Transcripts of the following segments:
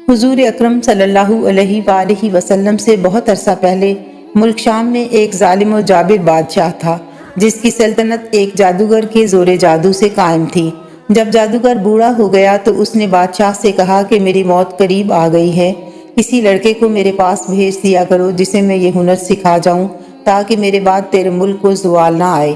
حضور اکرم صلی اللہ علیہ وآلہ وسلم سے بہت عرصہ پہلے ملک شام میں ایک ظالم و جابر بادشاہ تھا جس کی سلطنت ایک جادوگر کے زور جادو سے قائم تھی۔ جب جادوگر بوڑھا ہو گیا تو اس نے بادشاہ سے کہا کہ میری موت قریب آ گئی ہے، کسی لڑکے کو میرے پاس بھیج دیا کرو جسے میں یہ ہنر سکھا جاؤں تاکہ میرے بعد تیرے ملک کو زوال نہ آئے۔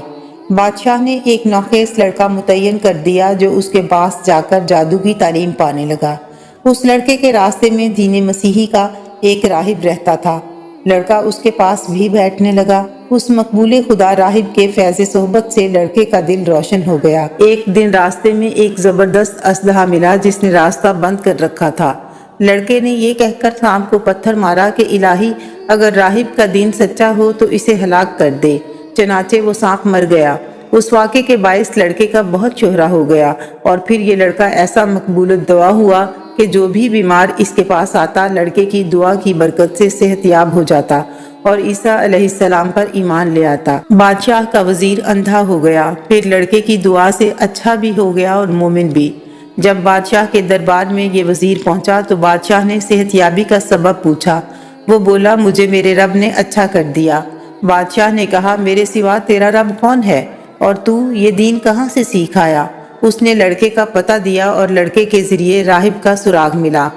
بادشاہ نے ایک نوخیز لڑکا متعین کر دیا جو اس کے پاس جا کر جادو کی تعلیم پانے لگا۔ اس لڑکے کے راستے میں دین مسیحی کا ایک راہب رہتا تھا۔ لڑکا اس کے پاس بھی بیٹھنے لگا۔ اس مقبول خدا راہب کے فیض صحبت سے لڑکے کا دل روشن ہو گیا۔ ایک دن راستے میں ایک زبردست اسلحہ ملا جس نے راستہ بند کر رکھا تھا۔ لڑکے نے یہ کہہ کر سانپ کو پتھر مارا کہ الہی اگر راہب کا دین سچا ہو تو اسے ہلاک کر دے۔ چنانچہ وہ سانپ مر گیا۔ اس واقعے کے باعث لڑکے کا بہت شہرہ ہو گیا اور پھر یہ لڑکا ایسا مقبول الدعا ہوا کہ جو بھی بیمار اس کے پاس آتا لڑکے کی دعا کی برکت سے صحت یاب ہو جاتا اور عیسیٰ علیہ السلام پر ایمان لے آتا۔ بادشاہ کا وزیر اندھا ہو گیا، پھر لڑکے کی دعا سے اچھا بھی ہو گیا اور مومن بھی۔ جب بادشاہ کے دربار میں یہ وزیر پہنچا تو بادشاہ نے صحت یابی کا سبب پوچھا۔ وہ بولا مجھے میرے رب نے اچھا کر دیا۔ بادشاہ نے کہا میرے سوا تیرا رب کون ہے اور تو یہ دین کہاں سے سیکھ آیا؟ اس نے لڑکے کا پتہ دیا اور لڑکے کے ذریعے راہب کا سراغ ملا۔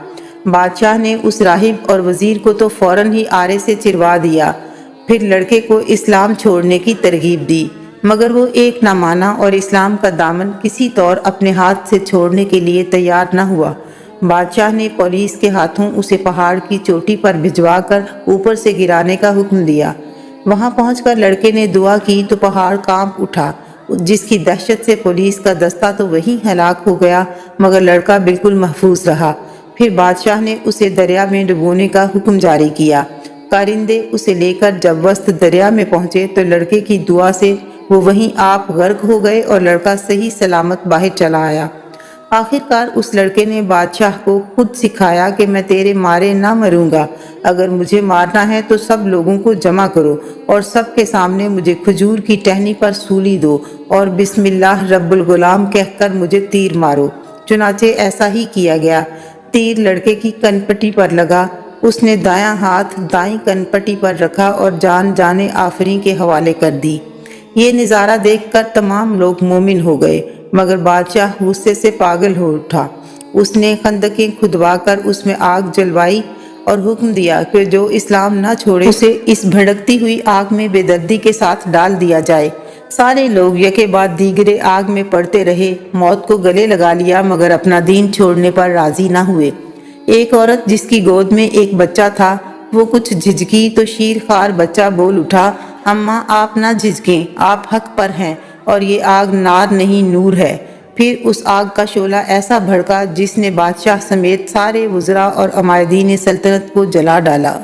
بادشاہ نے اس راہب اور وزیر کو تو فوراً ہی آرے سے چروا دیا، پھر لڑکے کو اسلام چھوڑنے کی ترغیب دی، مگر وہ ایک نہ مانا اور اسلام کا دامن کسی طور اپنے ہاتھ سے چھوڑنے کے لیے تیار نہ ہوا۔ بادشاہ نے پولیس کے ہاتھوں اسے پہاڑ کی چوٹی پر بھجوا کر اوپر سے گرانے کا حکم دیا۔ وہاں پہنچ کر لڑکے نے دعا کی تو پہاڑ کانپ اٹھا، جس کی دہشت سے پولیس کا دستہ تو وہیں ہلاک ہو گیا مگر لڑکا بالکل محفوظ رہا۔ پھر بادشاہ نے اسے دریا میں ڈبونے کا حکم جاری کیا۔ کارندے اسے لے کر جب وسط دریا میں پہنچے تو لڑکے کی دعا سے وہ وہیں آپ غرق ہو گئے اور لڑکا صحیح سلامت باہر چلا آیا۔ آخرکار اس لڑکے نے بادشاہ کو خود سکھایا کہ میں تیرے مارے نہ مروں گا، اگر مجھے مارنا ہے تو سب لوگوں کو جمع کرو اور سب کے سامنے مجھے کھجور کی ٹہنی پر سولی دو اور بسم اللہ رب الغلام کہہ کر مجھے تیر مارو۔ چنانچہ ایسا ہی کیا گیا۔ تیر لڑکے کی کن پٹی پر لگا، اس نے دایاں ہاتھ دائیں کن پٹی پر رکھا اور جان جانے آفریں کے حوالے کر دی۔ یہ نظارہ دیکھ کر تمام لوگ مومن ہو گئے مگر بادشاہ غصے سے پاگل ہو اٹھا۔ اس نے خندقیں کھدوا کر اس میں آگ جلوائی اور حکم دیا کہ جو اسلام نہ چھوڑے اسے اس بھڑکتی ہوئی آگ میں بے دردی کے ساتھ ڈال دیا جائے۔ سارے لوگ یکے بعد دیگرے آگ میں پڑتے رہے، موت کو گلے لگا لیا مگر اپنا دین چھوڑنے پر راضی نہ ہوئے۔ ایک عورت جس کی گود میں ایک بچہ تھا وہ کچھ جھجکی تو شیر خوار بچہ بول اٹھا، اماں آپ نہ جھجکیں، آپ حق پر ہیں اور یہ آگ نار نہیں نور ہے۔ پھر اس آگ کا شعلہ ایسا بھڑکا جس نے بادشاہ سمیت سارے وزراء اور عمائدین سلطنت کو جلا ڈالا۔